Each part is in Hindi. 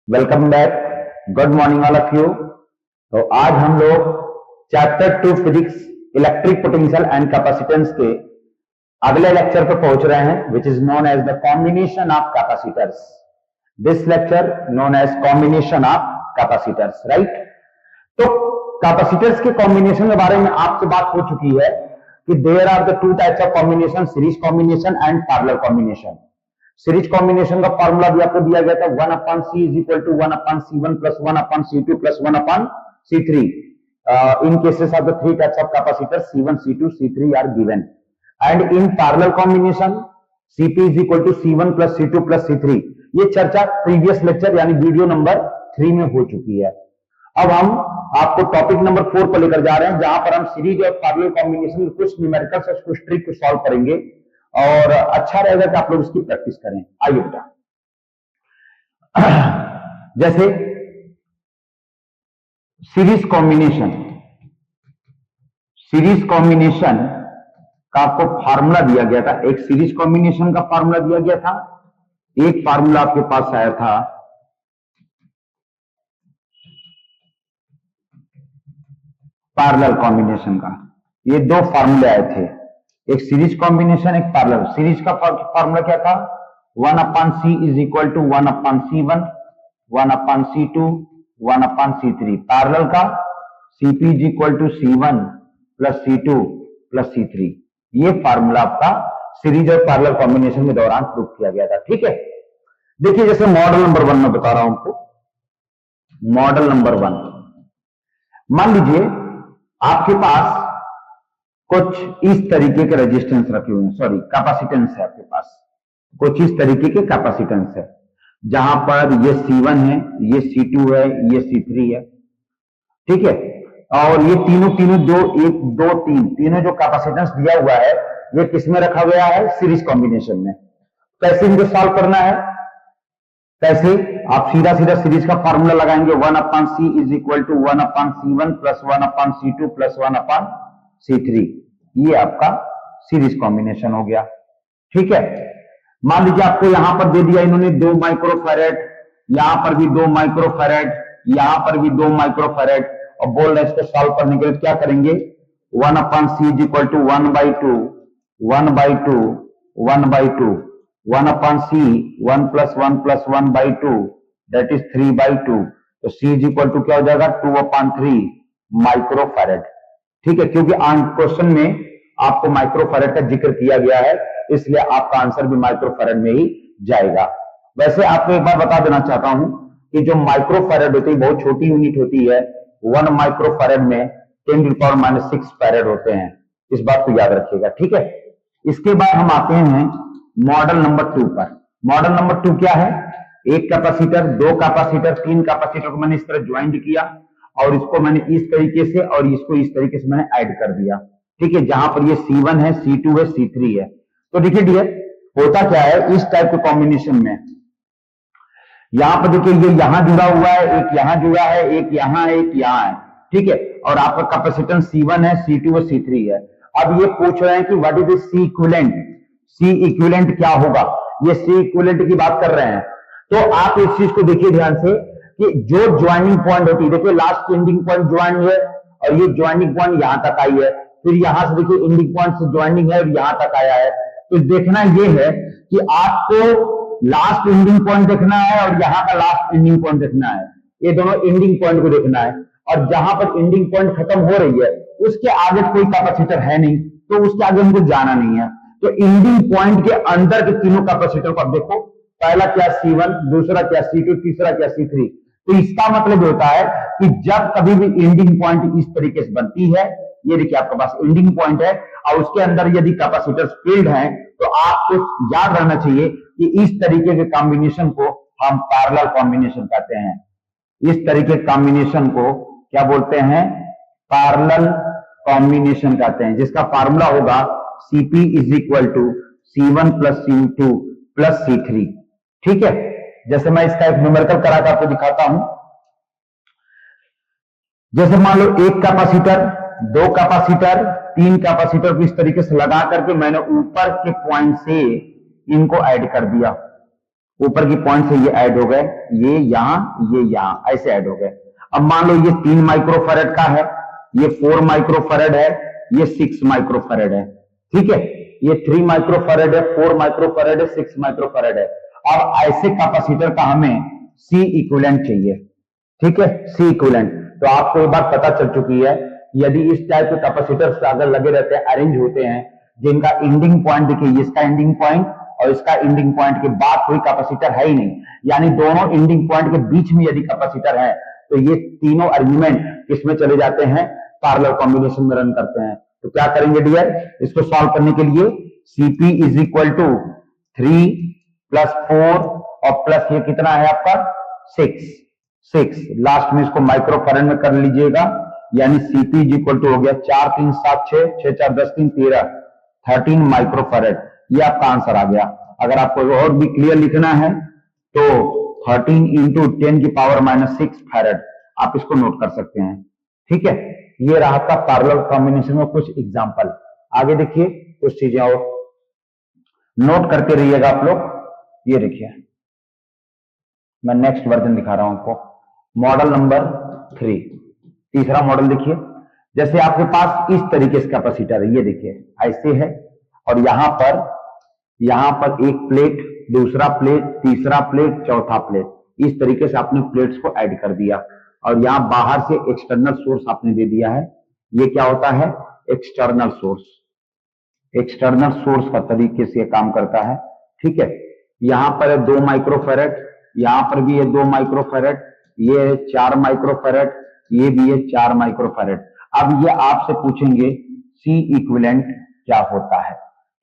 Welcome back. Good morning all of you. तो आज हम लोग chapter 2 physics electric potential and capacitance के अगले लेक्चर पर पहुंच रहे हैं, which is known as the combination of capacitors. This lecture known as combination of capacitors, right. तो कैपेसिटर्स के कॉम्बिनेशन के बारे में आपसे बात हो चुकी है कि there are the two types of combination, series combination and parallel combination. Series combination का फॉर्मूला भी आपको दिया गया था, 1/c is equal to 1/c1 plus 1/c2 plus 1/c3 in cases of the three types of capacitors C1, C2, C3 are given, and in parallel combination Cp is equal to C1 plus C2 plus C3। ये चर्चा प्रीवियस लेक्चर यानी वीडियो नंबर 3 में हो चुकी है। अब हम आपको टॉपिक नंबर 4 पर लेकर जा रहे हैं, जहां पर हम सीरीज और पैरेलल कॉम्बिनेशन के कुछ न्यूमेरिकल्स और कुछ ट्रिक को सॉल्व करेंगे, और अच्छा रहेगा कि आप लोग इसकी प्रैक्टिस करें। आइए बेटा, जैसे सीरीज कॉम्बिनेशन का आपको फार्मूला दिया गया था। एक सीरीज कॉम्बिनेशन का फार्मूला दिया गया था, एक फार्मूला आपके पास आया था पैरेलल कॉम्बिनेशन का। ये दो फार्मूले आए थे, एक सीरीज कॉम्बिनेशन, एक पैरेलल। सीरीज का फार्मूला क्या था? 1/c is equal to 1/c1, 1/c2, 1/c3। Parallel का Cp is equal to C1 plus C2 plus C3। ये फार्मूला आपका सीरीज और पैरेलल कॉम्बिनेशन के दौरान प्रूव किया गया था, ठीक है। देखिए, जैसे मॉडल नंबर 1 में बता रहा हूं आपको। मॉडल नंबर 1, मान लीजिए आपके पास कुछ इस तरीके के रेजिस्टेंस रखे हुए हैं, सॉरी कैपेसिटेंस है आपके पास, कुछ इस तरीके के कैपेसिटेंस है, जहां पर ये C1 है, ये C2 है, ये C3 है, ठीक है। और ये तीनों दो, एक दो तीनों जो कैपेसिटेंस दिया हुआ है, ये किसमें रखा गया है? सीरीज कॉम्बिनेशन में। कैसे इनको सॉल्व करना है? कैसे? आप सीधा सीरीज का फॉर्मूला लगाएंगे, 1/c is equal to 1/c1 plus 1/c2 plus 1/c3। ये आपका सीरीज कॉम्बिनेशन हो गया, ठीक है। मान लीजिए आपको यहां पर दे दिया इन्होंने 2 माइक्रोफैरेड, यहां पर भी 2 माइक्रोफैरेड, यहां पर भी 2 माइक्रोफैरेड, और बोल रहे इसको सॉल्व करने के लिए क्या करेंगे? 1/c is equal to 1/2, 1/2, 1/2, 1/c 1 plus 1 plus 1/2 that is 3/2। तो c is equal to क्या हो जाएगा? 2/3 माइक्रोफैरेड, ठीक है। क्योंकि क्वेश्चन में आपको माइक्रोफैरेड का जिक्र किया गया है, इसलिए आपका आंसर भी माइक्रोफैरेड में ही जाएगा। वैसे आपको एक बार बता देना चाहता हूं कि जो माइक्रोफैरेड होती है बहुत छोटी यूनिट होती है। 1 माइक्रोफैरेड में 10⁻⁻6 फैरेड होते हैं, इस बात को याद रखिएगा, ठीक है। इसके बाद हम आते हैं मॉडल नंबर 2 पर। मॉडल नंबर 2 क्या है? एक कैपेसिटर, 2 कैपेसिटर, 3 कैपेसिटर को मैंने इस तरह ज्वाइंट किया, और इसको मैंने इस तरीके से और इसको इस तरीके से मैंने ऐड कर दिया, ठीक है। जहां पर ये C1 है, C2 है, C3 है। तो देखिए डियर, होता क्या है इस टाइप के कॉम्बिनेशन में, यहां पर देखिए ये यहां जुड़ा हुआ है, एक यहां जुड़ा है, एक यहां है, एक यहां है, ठीक है। और आपका कैपेसिटेंस C1 है, C2 है, C3 है। अब ये पूछ रहे हैं कि what is the C equivalent? C equivalent क्या होगा? ये C इक्विवेलेंट की बात कर रहे हैं। तो आप इस चीज को देखिए ध्यान से कि जो ज्वाइनिंग पॉइंट होती है, देखिए लास्ट एंडिंग पॉइंट ज्वाइन है, और ये ज्वाइनिंग पॉइंट यहां तक आई है, फिर यहां से देखिए एंडिंग पॉइंट से ज्वाइनिंग है और यहां तक आया है। तो देखना ये है कि आपको लास्ट एंडिंग पॉइंट देखना है और यहां का लास्ट एंडिंग पॉइंट देखना है। ये दोनों एंडिंग पॉइंट को देखना है, और जहां पर एंडिंग पॉइंट खत्म हो रही है उसके आगे कोई कैपेसिटर है नहीं, तो उसके आगे हमको जाना नहीं है। तो एंडिंग पॉइंट के अंदर के तीनों कैपेसिटर को आप देखो, पहला क्या C1, दूसरा क्या C2, तीसरा क्या C3। तो इसका मतलब होता है कि जब कभी भी एंडिंग पॉइंट इस तरीके से बनती है, ये देखिए आपके पास एंडिंग पॉइंट है और उसके अंदर यदि कैपेसिटर्स फील्ड हैं, तो आपको याद रहना चाहिए कि इस तरीके के कॉम्बिनेशन को हम पैरेलल कॉम्बिनेशन कहते हैं। इस तरीके के कॉम्बिनेशन को क्या बोलते हैं? पैरेलल कॉम्बिनेशन कहते हैं, जिसका फार्मूला होगा Cp is equal to C1 plus C2 plus C3, ठीक है। जैसे मैं इसका एक न्यूमेरिकल करा के आपको दिखाता हूं। जैसे मान लो एक कैपेसिटर, 2 कैपेसिटर, 3 कैपेसिटर को इस तरीके से लगा करके मैंने ऊपर के पॉइंट से इनको ऐड कर दिया, ऊपर की पॉइंट से ये ऐड हो गए, ये यहां ऐसे ऐड हो गए। अब मान लो ये 3 माइक्रोफैरड का है, ये 4 माइक्रोफैरड है, ये 6 माइक्रोफैरड है, ठीक है। ये 3 माइक्रोफैरड है, 4 माइक्रोफैरड है, 6 माइक्रोफैरड है। अब ऐसे कैपेसिटर का हमें सी इक्विवेलेंट चाहिए, ठीक है, सी इक्विवेलेंट। तो आपको ये बात पता चल चुकी है, यदि इस टाइप के कैपेसिटर्स अगर लगे रहते हैं, अरेंज होते हैं, जिनका एंडिंग पॉइंट देखिए, इसका एंडिंग पॉइंट और इसका एंडिंग पॉइंट के बाद कोई कैपेसिटर है ही नहीं, यानी दोनों एंडिंग पॉइंट के बीच में यदि कैपेसिटर है, तो ये तीनों आर्गुमेंट किसमें चले जाते हैं, पैरेलल कॉम्बिनेशन में रन करते हैं। तो क्या करेंगे डियर, इसको सॉल्व करने के लिए Cp is equal to 3 plus 4 और प्लस ये कितना है आपका 6, लास्ट में इसको माइक्रोफैरड में कर लीजिएगा, यानी Cp इज इक्वल टू हो गया 4 3 7 6 6 4 10 3 13 माइक्रोफैरड। ये आपका आंसर आ गया। अगर आपको और भी क्लियर लिखना है तो 13 इंटू 10 की पावर -6 फैरड आप इसको नोट कर सकते हैं, ठीक है। ये रहा आपका पैरेलल कॉम्बिनेशन में कुछ एग्जांपल। आगे देखिए कुछ चीजें और नोट करते रहिएगा आप लोग। ये देखिए मैं नेक्स्ट वर्जन दिखा रहा हूं आपको, मॉडल नंबर 3, तीसरा मॉडल देखिए। जैसे आपके पास इस तरीके से कैपेसिटर है, ये देखिए ऐसे है, और यहां पर एक प्लेट, दूसरा प्लेट, तीसरा प्लेट, चौथा प्लेट, इस तरीके से आपने प्लेट्स को ऐड कर दिया, और यहां बाहर से एक्सटर्नल सोर्स आपने दे दिया है। ये क्या होता है, एक्सटर्नल सोर्स। एक्सटर्नल सोर्स का तरीके से काम करता है, ठीक है। यहां पर है 2 माइक्रोफैरड, यहां पर भी है 2 माइक्रोफैरड, ये है 4 माइक्रोफैरड, ये भी है 4 माइक्रोफैरड। अब ये आपसे पूछेंगे सी इक्विवेलेंट क्या होता है,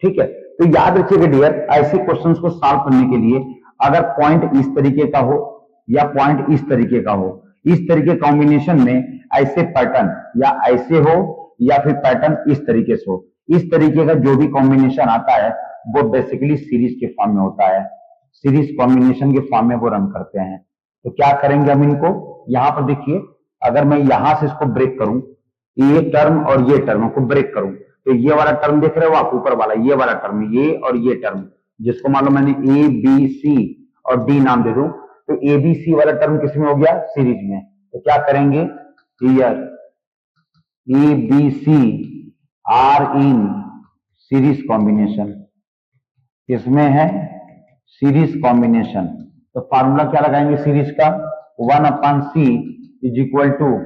ठीक है। तो याद रखिएगा डियर, ऐसे क्वेश्चंस को सॉल्व करने के लिए अगर पॉइंट इस तरीके का हो या पॉइंट इस तरीके का हो, इस तरीके कॉम्बिनेशन में ऐसे पैटर्न या ऐसे हो या फिर पैटर्न इस तरीके से हो, इस तरीके का जो भी कॉम्बिनेशन आता है वो बेसिकली सीरीज के फॉर्म में होता है, सीरीज कॉम्बिनेशन के फॉर्म में वो रन करते हैं। तो क्या करेंगे हम इनको, यहां पर देखिए, अगर मैं यहां से इसको ब्रेक करूं, ये टर्म और ये टर्म को ब्रेक करूं, तो ये वाला टर्म देख रहे हो आप, ऊपर वाला ये वाला टर्म, ये और ये टर्म, जिसको मान लो मैंने ए बी सी और डी नाम दे दूं, तो ए बी सी वाला टर्म किसमें हो गया, सीरीज में। तो क्या करेंगे, here A B C are in series combination, किसमें है, सीरीज कॉम्बिनेशन। तो फार्मूला क्या लगाएंगे सीरीज का, 1/c is equal to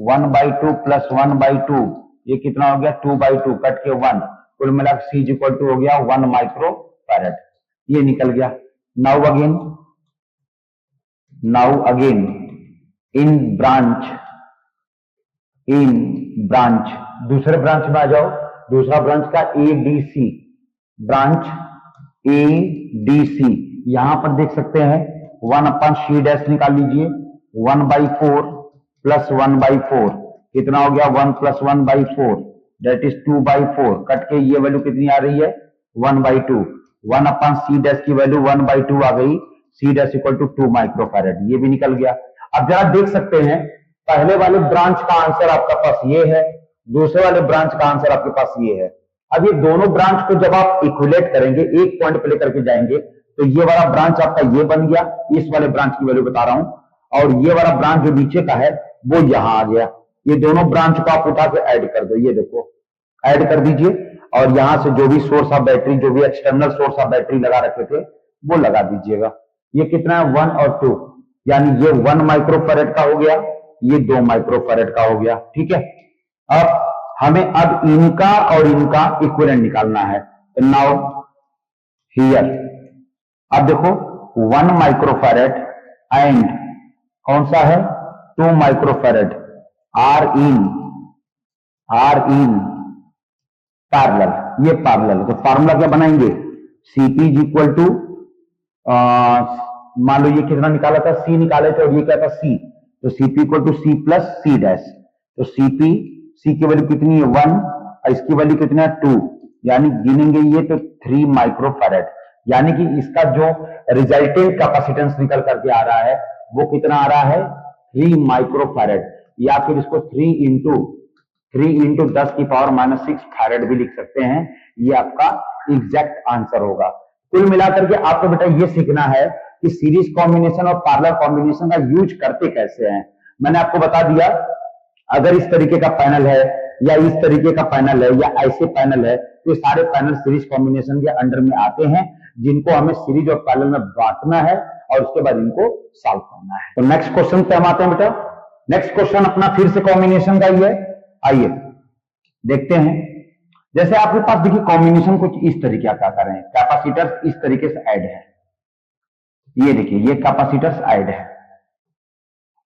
1/2 plus 1/2, ये कितना हो गया 2/2 कट के 1, कुल मिलाकर सी इज इक्वल टू हो गया 1 माइक्रोफैरड, ये निकल गया। नाउ अगेन इन ब्रांच दूसरे ब्रांच में आ जाओ, दूसरा ब्रांच का ADC, ब्रांच ADC, यहां पर देख सकते हैं 1/c डैश निकाल लीजिए, 1/4 प्लस 1/4 कितना हो गया 1 प्लस 1/4 दैट इज 2/4, कट के ये वैल्यू कितनी आ रही है 1/2, 1/c डैश की वैल्यू 1/2 आ गई, c dash equal to 2 microfarad, ये भी निकल गया। अब जरा देख सकते हैं, पहले वाले ब्रांच का आंसर आपका पास ये है, दूसरे वाले ब्रांच का आंसर आपके पास ये है। अब ये दोनों ब्रांच को जब आप इक्विलेट करेंगे, एक पॉइंट पे लेकर के जाएंगे, तो ये वाला ब्रांच आपका ये बन गया, इस वाले ब्रांच की वैल्यू बता रहा हूं, और ये वाला ब्रांच जो नीचे का है वो यहां आ गया। ये दोनों ब्रांच को आप उठा के ऐड कर दो, ये देखो ऐड कर दीजिए, और यहां से जो भी सोर्स ऑफ बैटरी, जो भी एक्सटर्नल सोर्स ऑफ बैटरी लगा रखे थे वो लगा दीजिएगा। ये कितना है 1 और 2, यानी ये 1 माइक्रोफैरड का हो गया, ये 2 माइक्रोफैरड का हो गया, ठीक है। अब हमें अब इनका और इनका इक्विवेलेंट निकालना है। नाउ हियर अब देखो 1 माइक्रोफैरड एंड कौन सा है 2 माइक्रोफैरड आर इन पैरेलल, ये पैरेलल। तो फार्मूला क्या बनाएंगे, Cp इज इक्वल टू, मान लो ये कितना निकाला था C निकाले थे, और ये क्या था C, तो Cp equal to C plus C dash. तो C की वैल्यू कितनी है 1 और इसकी वैल्यू कितना है 2, यानी गिनेंगे ये तो 3 माइक्रोफैरड, यानी कि इसका जो रिजल्टेंट कैपेसिटेंस निकल करके आ रहा है वो कितना आ रहा है 3 माइक्रोफैरड, या फिर इसको 3 इंटू 10 की पावर -6 फैरड भी लिख सकते हैं। ये आपका एग्जैक्ट आंसर होगा। कुल मिलाकर के आपको बेटा ये सीखना है कि सीरीज कॉम्बिनेशन और पैरेलल कॉम्बिनेशन का यूज करते कैसे हैं। मैंने आपको बता दिया, अगर इस तरीके का पैनल है या इस तरीके का पैनल है या ऐसे पैनल है, तो ये सारे पैनल सीरीज कॉम्बिनेशन के अंडर में आते हैं, जिनको हमें सीरीज और पैरेलल में बांटना है और उसके बाद इनको सॉल्व करना है। तो नेक्स्ट क्वेश्चन पे हम आते हैं बेटा। नेक्स्ट क्वेश्चन अपना फिर से कॉम्बिनेशन का ही है। आइए देखते हैं। जैसे आपके पास देखिए कॉम्बिनेशन कुछ इस तरीके का कर रहे हैं, कैपेसिटर्स इस तरीके से ऐड है, ये देखिए ये कैपेसिटर्स ऐड है,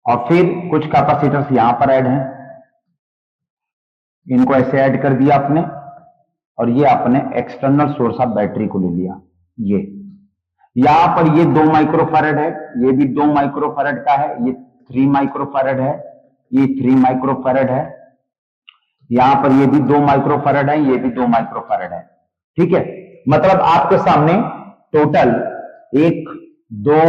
और फिर कुछ कैपेसिटर्स यहां पर ऐड हैं, इनको ऐसे ऐड कर दिया आपने, और ये आपने एक्सटर्नल सोर्स ऑफ बैटरी को ले लिया। ये यहां पर ये 2 माइक्रोफैरड है, ये भी 2 माइक्रोफैरड का है, ये 3 माइक्रोफैरड है, ये 3 माइक्रोफैरड है, यहां पर ये भी 2 माइक्रोफैरड है, ये भी 2 माइक्रोफैरड है। ठीक है, मतलब आपके सामने टोटल 1 2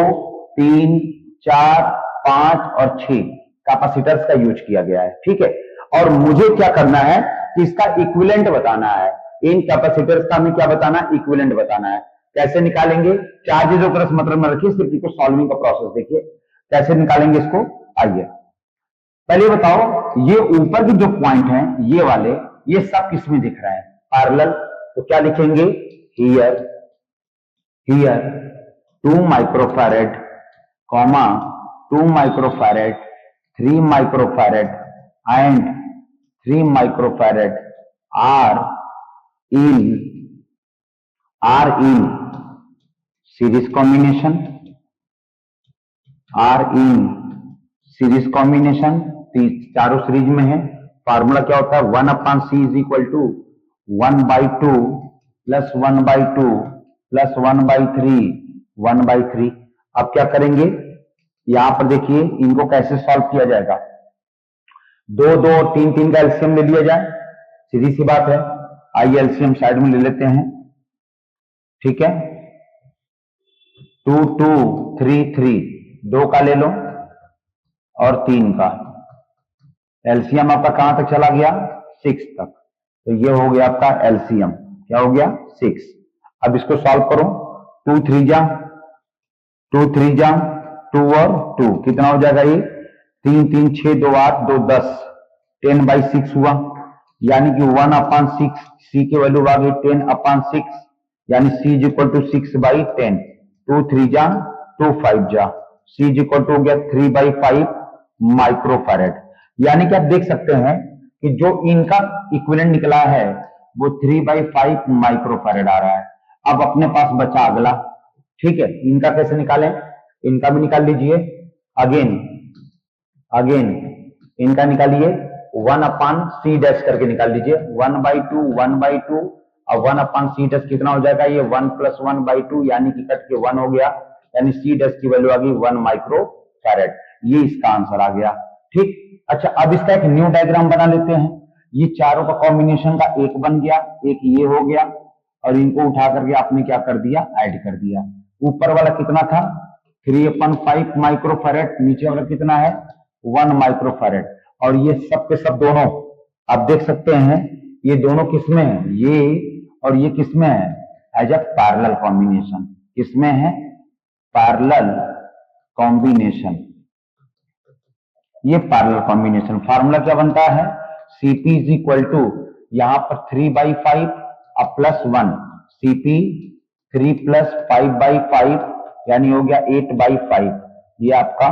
3 4 5 और 6 कैपेसिटर्स का यूज किया गया है। ठीक है, और मुझे क्या करना है कि इसका इक्विवेलेंट बताना है। इन कैपेसिटर्स का हमें क्या बताना है, इक्विवेलेंट बताना है। कैसे निकालेंगे, चार्जेज और करंट मतलब में रखिए, सिर्फ इसको सॉल्विंग का प्रोसेस देखिए कैसे निकालेंगे इसको। आइए पहले बताओ, ये ऊपर के जो पॉइंट हैं ये वाले, ये सब किसमें दिख रहा है, पैरेलल। तो क्या लिखेंगे, here 2 microfarad, 2 microfarad, 3 microfarad and 3 microfarad are in series combination, चारों सीरीज में है। फार्मूला क्या होता है, 1/c is equal to 1/2 plus 1/2 plus 1/3। अब क्या करेंगे, यहां पर देखिए इनको कैसे सॉल्व किया जाएगा। 2 2 और 3 3 का एलसीएम ले लिया जाए, सीधी सी बात है। आइए एलसीएम साइड में ले लेते हैं। ठीक है, 2 2 3 3, 2 का ले लो और 3 का। एलसीएम आपका कहां तक चला गया, 6 तक। तो ये हो गया आपका एलसीएम, क्या हो गया 6। अब इसको सॉल्व करो, 2 3 जा 2 और 2 कितना हो जाएगा, ये 3 3 6 2 8 2 10, 10/6 हुआ, यानी कि 1/6। सी की वैल्यू आ गई 10/6, यानी सी इज इक्वल टू 6/10। 2 3 जा 2 5 जा, सी इज इक्वल टू हो गया 3/5 माइक्रोफैरड। यानी कि आप देख सकते हैं कि जो इनका इक्विवेलेंट निकला है वो 3/5 माइक्रोफैरड आ रहा है। अब अपने पास बचा अगला। ठीक है, इनका कैसे निकालें, इनका भी निकाल लीजिए। अगेन इनका निकालिए, 1/c डैश करके निकाल लीजिए। 1/2 1/2 और 1/c डैश कितना हो जाएगा, ये 1 + 1/2, यानी कि कट के 1 हो गया, यानी c डैश की वैल्यू आ गई 1 माइक्रोफैरड। ये इसका आंसर आ गया। ठीक, अच्छा अब इसका एक न्यू डायग्राम बना लेते हैं। ये चारों का कॉम्बिनेशन का एक बन गया, एक ये हो गया, और इनको उठा करके आपने क्या कर दिया, ऐड कर दिया। ऊपर वाला कितना था, 3/5 माइक्रोफैरड, नीचे वाला कितना है 1 माइक्रोफैरड। और ये सब के सब दोनों आप देख सकते हैं, ये दोनों किसमें है, ये और ये किसमें है, एज अ पैरेलल कॉम्बिनेशन। किसमें है, पैरेलल कॉम्बिनेशन। ये पैरेलल कॉम्बिनेशन फार्मूला क्या बनता है, Cp इज इक्वल टू यहां पर 3/5 और प्लस 1, Cp 3 + 5/5 यानी हो गया 8/5। ये आपका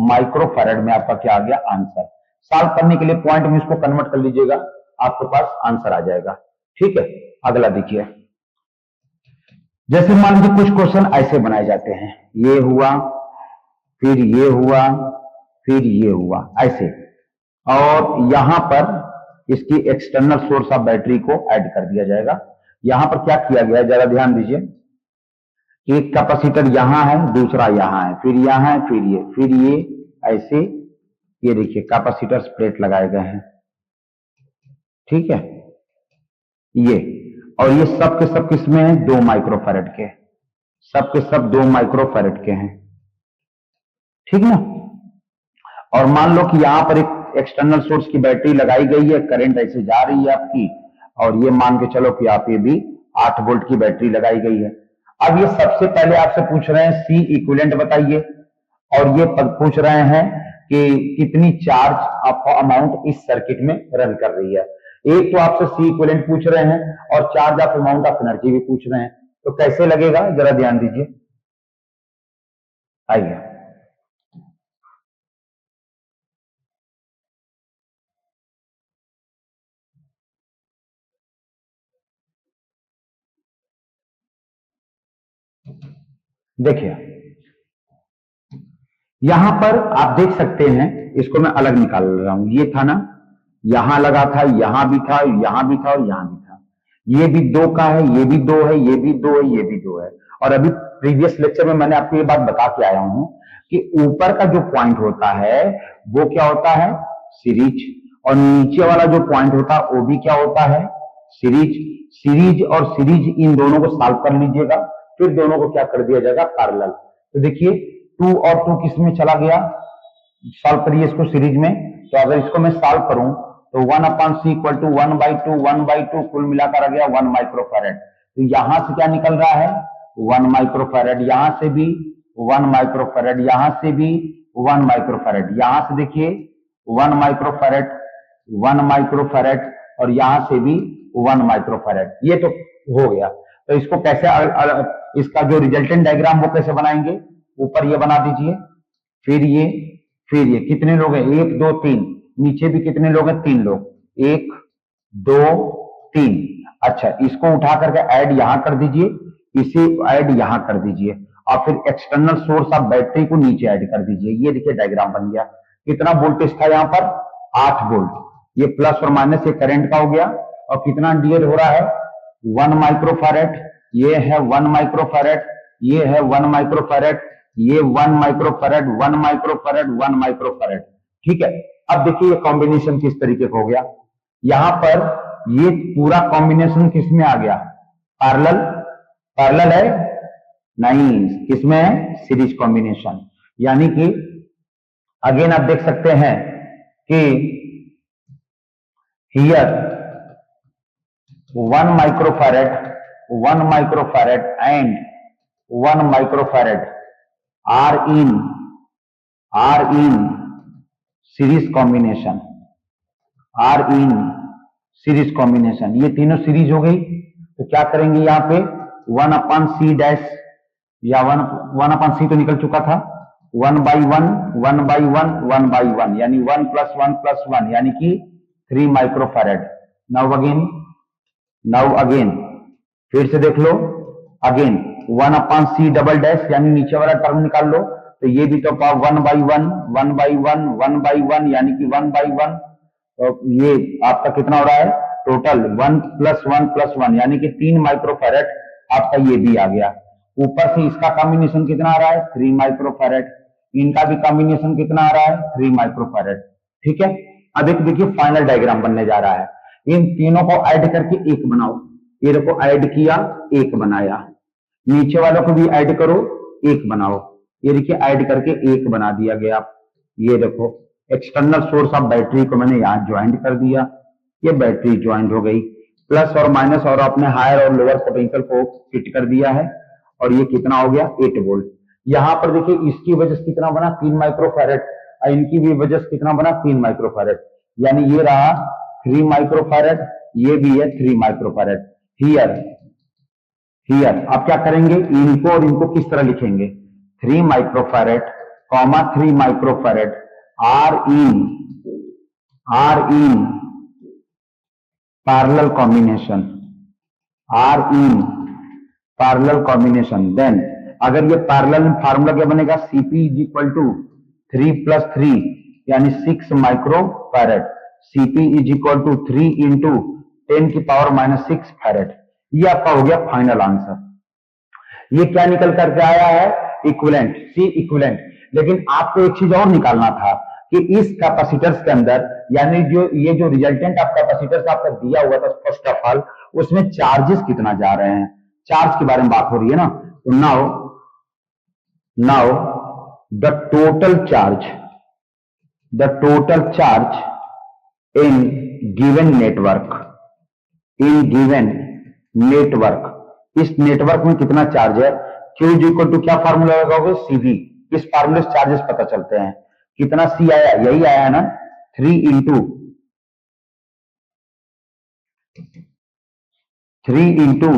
माइक्रोफैरड में आपका क्या आ गया आंसर। सॉल्व करने के लिए पॉइंट में इसको कन्वर्ट कर लीजिएगा, आपके पास आंसर आ जाएगा। ठीक है, अगला देखिए। जैसे मान लीजिए कुछ क्वेश्चन ऐसे बनाए जाते हैं, ये हुआ, फिर ये हुआ, फिर ये हुआ, ऐसे, और यहां पर इसकी एक्सटर्नल सोर्स ऑफ बैटरी को ऐड कर दिया जाएगा। यहां पर क्या किया गया है, जरा ध्यान दीजिए। एक कैपेसिटर यहां है, दूसरा यहां है, फिर यहां है, फिर ये ऐसे, ये देखिए कैपेसिटर्स प्लेट लगाए गए हैं। ठीक है, ये और ये सब के सब किसमें है, 2 माइक्रोफैरड के, सब के सब 2 माइक्रोफैरड के हैं। ठीक ना, और मान लो कि यहां पर एक एक्सटर्नल सोर्स की बैटरी लगाई गई है, करंट ऐसे जा रही है आपकी, और ये मान के चलो कि आप ये भी 8 वोल्ट की बैटरी लगाई गई है। अब ये सबसे पहले आपसे पूछ रहे हैं सी इक्विवेलेंट बताइए, और ये पूछ रहे हैं कि कितनी चार्ज अमाउंट इस सर्किट में रन कर रही है। एक तो आपसे सी इक्विवेलेंट पूछ रहे हैं और charge of amount of energy भी पूछ रहे हैं, तो कैसे लगेगा जरा ध्यान दीजिए। आइए, देखिए यहां पर आप देख सकते हैं, इसको मैं अलग निकाल रहा हूं। ये था ना, यहां लगा था, यहां भी था, यहां भी था और यहां भी था। ये भी दो का है, ये भी दो है, ये भी दो है, ये भी दो है। और अभी प्रीवियस लेक्चर में मैंने आपको ये बात बता के आया हूं कि ऊपर का जो पॉइंट होता है वो क्या होता है, सीरीज, और नीचे वाला जो पॉइंट होता है वो भी क्या होता है, सीरीज। सीरीज और सीरीज इन दोनों को सॉल्व कर लीजिएगा, फिर दोनों को क्या कर दिया जाएगा, पैरेलल। तो देखिए 2 और 2 किस में चला गया, सॉल्व करिए इसको सीरीज में। तो अगर इसको मैं सॉल्व करूं तो 1/c इक्वल टू 1/2 कुल मिलाकर आ गया 1 माइक्रोफैरेड। तो यहां से क्या निकल रहा है, 1 माइक्रोफैरेड, यहां से भी 1 माइक्रोफैरेड, यहां से भी 1 माइक्रोफैरेड, यहां से देखिए 1 माइक्रोफैरेड, 1 माइक्रोफैरेड, और यहां से भी 1 माइक्रोफैरेड। ये तो हो गया। तो इसको कैसे इसका जो रिजल्टेंट डायग्राम वो कैसे बनाएंगे, ऊपर ये बना दीजिए, फिर ये कितने लोग हैं, 1 2 3, नीचे भी कितने लोग हैं, 3 लोग, 1 2 3। अच्छा, इसको उठा करके ऐड यहां कर दीजिए, इसे ऐड यहां कर दीजिए, और फिर एक्सटर्नल सोर्स ऑफ बैटरी को नीचे ऐड कर दीजिए। ये देखिए डायग्राम बन गया। कितना वोल्टेज था यहां पर, 8 वोल्ट। ये प्लस और माइनस ये करंट का हो गया, और कितना डियर हो रहा है, 1 माइक्रोफैरेड, ये है 1 माइक्रोफैरेड, ये है 1 माइक्रोफैरेड, ये 1 माइक्रोफैरेड, 1 माइक्रोफैरेड, 1 माइक्रोफैरेड। ठीक है। अब देखिए ये कॉम्बिनेशन किस तरीके का हो गया, यहां पर ये पूरा कॉम्बिनेशन किसमें आ गया, पैरेलल। पैरेलल है नहीं, किसमें है, सीरीज कॉम्बिनेशन। यानी कि अगेन आप देख सकते हैं कि here 1 microfarad, 1 microfarad and 1 microfarad are in series combination, are in series combination। ये तीनों सीरीज हो गई। तो क्या करेंगे यहाँ पे 1/c डैश, या 1/c तो निकल चुका था, 1/1 1/1 1/1, यानी 1 + 1 + 1, यानी कि 3 माइक्रोफैरेड। नाउ अगेन फिर से देख लो, अगेन 1/c डबल डैश, यानी नीचे वाला टर्म निकाल लो। तो ये भी तो 1/1 1/1 1/1, यानी कि 1/1। तो ये आपका कितना हो रहा है, टोटल 1 + 1 + 1, यानी कि 3 माइक्रोफैरेड आपका ये भी आ गया। ऊपर से इसका कॉम्बिनेशन कितना आ रहा है, 3 माइक्रोफैरेड, इनका भी कॉम्बिनेशन कितना आ रहा है, 3 माइक्रोफैरेड। ठीक है। अब एक देखिए फाइनल डायग्राम बनने जा रहा है। इन तीनों को ऐड करके एक बनाओ। ये देखो ऐड किया, एक बनाया, नीचे वालों को भी ऐड करो, एक बनाओ। ये देखिए ऐड करके एक बना दिया गया। ये देखो एक्सटर्नल सोर्स ऑफ बैटरी को मैंने यहां ज्वाइंट कर दिया, ये बैटरी ज्वाइंट हो गई, प्लस और माइनस और अपने हायर और लोअर पोटेंशियल को फिट कर दिया है, और ये कितना हो गया, 8 वोल्ट। यहां पर देखिए इसकी वजह से कितना बना, 3 माइक्रोफैरेड, और इनकी भी वजह से कितना बना, 3 माइक्रोफैरेड, यानी ये रहा 3 माइक्रोफैरेड, ये भी है 3 माइक्रोफैरेड। हियर आप क्या करेंगे, इनको और इनको किस तरह लिखेंगे, 3 microfarad, 3 microfarad are in parallel combination, are in parallel combination. Then अगर ये पैरेलल फार्मूला क्या बनेगा, Cp इक्वल टू 3 + 3, यानी 6 microfarad. Cp equal to 3 into 10⁻⁻6 farad. ये आपका हो गया फाइनल आंसर। ये क्या निकल करके आया है, इक्विवेलेंट, सी इक्विवेलेंट। लेकिन आपको एक चीज और निकालना था कि इस कैपेसिटर्स के अंदर, यानी जो ये जो रिजल्टेंट ऑफ कैपेसिटर्स आपका दिया हुआ था फर्स्ट ऑफ ऑल, उसमें चार्जेस कितना जा रहे हैं, चार्ज के बारे में बात हो रही है ना। तो now the total charge in given network इस नेटवर्क में कितना चार्ज है। Q इज इक्वल टू क्या फार्मूला लगाओगे, CV। इस फार्मूले से चार्जेस पता चलते हैं। कितना C आया, यही आया है ना, 3 इंटू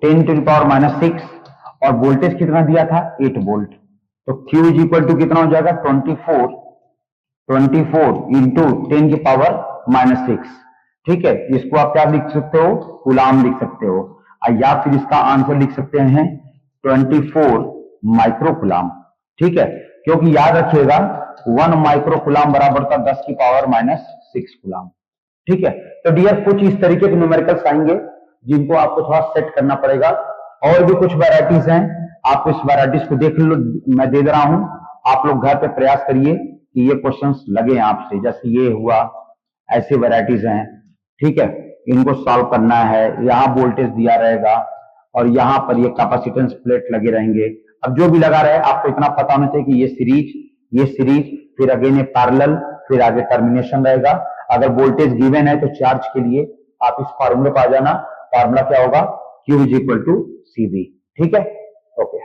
10⁻⁶, और वोल्टेज कितना दिया था, 8 वोल्ट। तो Q इज इक्वल टू कितना हो जाएगा, 24 इंटू 10⁻⁻⁶। ठीक है, इसको आप क्या लिख सकते हो, कूलाम लिख सकते हो, या फिर इसका आंसर लिख सकते हैं 24 माइक्रो कूलाम। ठीक है, क्योंकि याद रखिएगा 1 माइक्रो कूलाम बराबर था 10⁻⁻⁶ कूलाम। ठीक है, तो डियर कुछ इस तरीके के न्यूमेरिकल्स आएंगे जिनको आपको थोड़ा सेट करना पड़ेगा। और भी कुछ वैरायटीज हैं, आप इस वैरायटीज को देख लो, मैं दे रहा हूं, आप लोग घर पे प्रयास करिए कि ये क्वेश्चंस लगे आपसे, जैसे ये हुआ, ऐसे वैरायटीज हैं। ठीक है, इनको सॉल्व करना है। यहाँ वोल्टेज दिया रहेगा और यहाँ पर ये कैपेसिटेंस प्लेट लगे रहेंगे। अब जो भी लगा रहे आपको इतना पता होना चाहिए कि ये सीरीज, फिर अगेन ये पैरेलल, फिर आगे टर्मिनेशन रहेगा। अगर वोल्टेज गिवन है तो चार्ज के लिए आप इस फार्मूले पर आ जाना। फार्मूला क्या होगा, Q is equal to CV। ठीक है, ओके।